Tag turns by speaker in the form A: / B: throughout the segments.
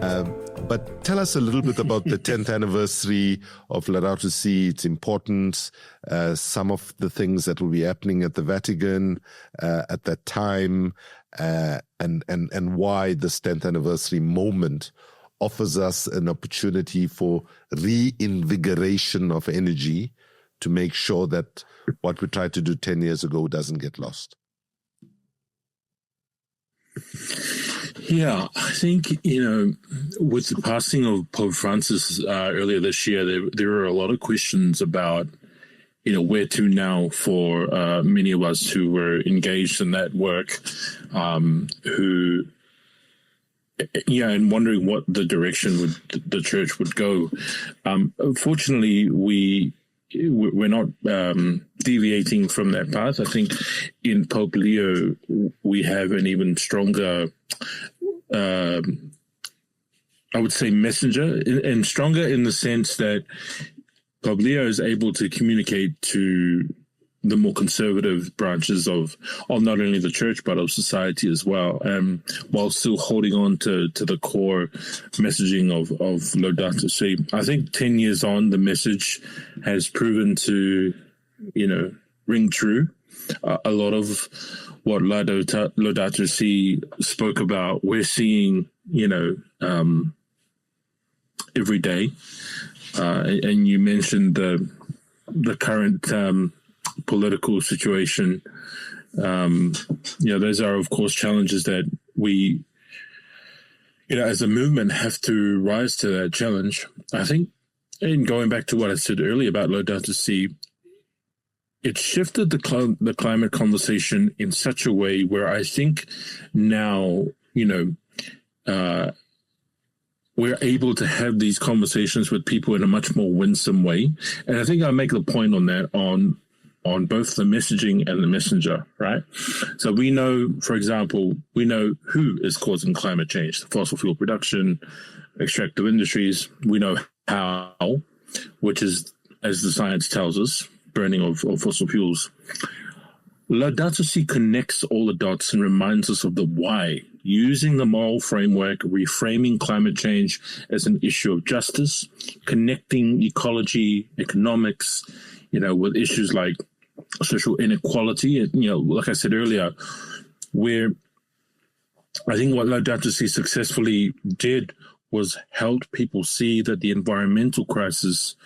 A: But tell us a little bit about the 10th anniversary of Laudato Si, its importance, some of the things that will be happening at the Vatican at that time, and why this 10th anniversary moment offers us an opportunity for reinvigoration of energy to make sure that what we tried to do 10 years ago doesn't get lost.
B: Yeah, I think, with the passing of Pope Francis earlier this year, there were a lot of questions about, where to now for many of us who were engaged in that work, and wondering what the direction the church would go. Fortunately, we're not deviating from that path. I think in Pope Leo, we have an even stronger, I would say, messenger, and stronger in the sense that Pope Leo is able to communicate to the more conservative branches of not only the church, but of society as well, while still holding on to the core messaging of Laudato Si. I think 10 years on, the message has proven to, ring true. A lot of what Laudato Si spoke about, we're seeing, every day. And you mentioned the current political situation. Those are, of course, challenges that we, as a movement, have to rise to that challenge. I think, and going back to what I said earlier about Laudato Si, it shifted the climate conversation in such a way where I think now, we're able to have these conversations with people in a much more winsome way. And I think I make the point on that on both the messaging and the messenger, right? So we know, for example, who is causing climate change: fossil fuel production, extractive industries. We know how, which is, as the science tells us, burning of fossil fuels. Laudato Si connects all the dots and reminds us of the why, using the moral framework, reframing climate change as an issue of justice, connecting ecology, economics, with issues like social inequality. Like I said earlier, where I think what Laudato Si successfully did was help people see that the environmental crisis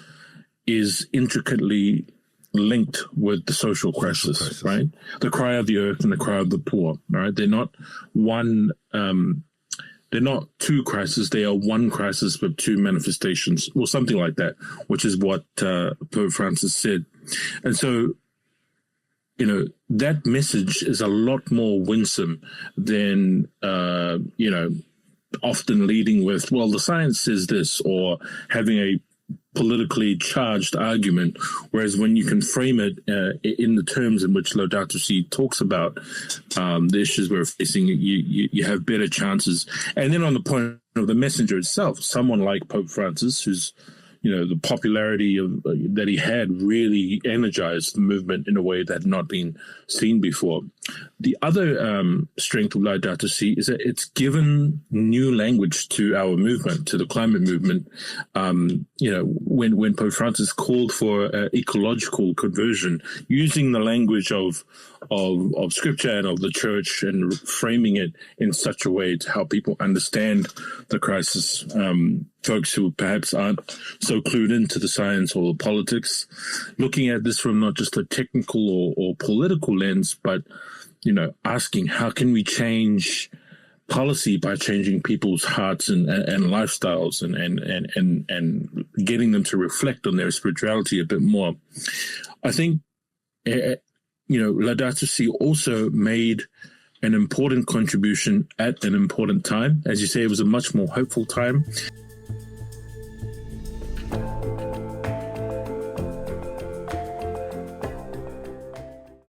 B: is intricately linked with the social crisis, right? The cry of the earth and the cry of the poor, right? They're not they're not two crises. They are one crisis with two manifestations, or something like that, which is what Pope Francis said. And so, that message is a lot more winsome than, often leading with, well, the science says this, or having a politically charged argument, whereas when you can frame it in the terms in which Laudato Si talks about the issues we're facing, you have better chances. And then on the point of the messenger itself, someone like Pope Francis, who's, the popularity that he had really energized the movement in a way that had not been seen before. The other strength of Laudato Si is that it's given new language to our movement, to the climate movement. When Pope Francis called for ecological conversion, using the language of scripture and of the church, and framing it in such a way to help people understand the crisis. Folks who perhaps aren't so clued into the science or the politics, looking at this from not just a technical or political lens, but asking how can we change policy by changing people's hearts and lifestyles and getting them to reflect on their spirituality a bit more. I think Laudato Si also made an important contribution at an important time. As you say, it was a much more hopeful time.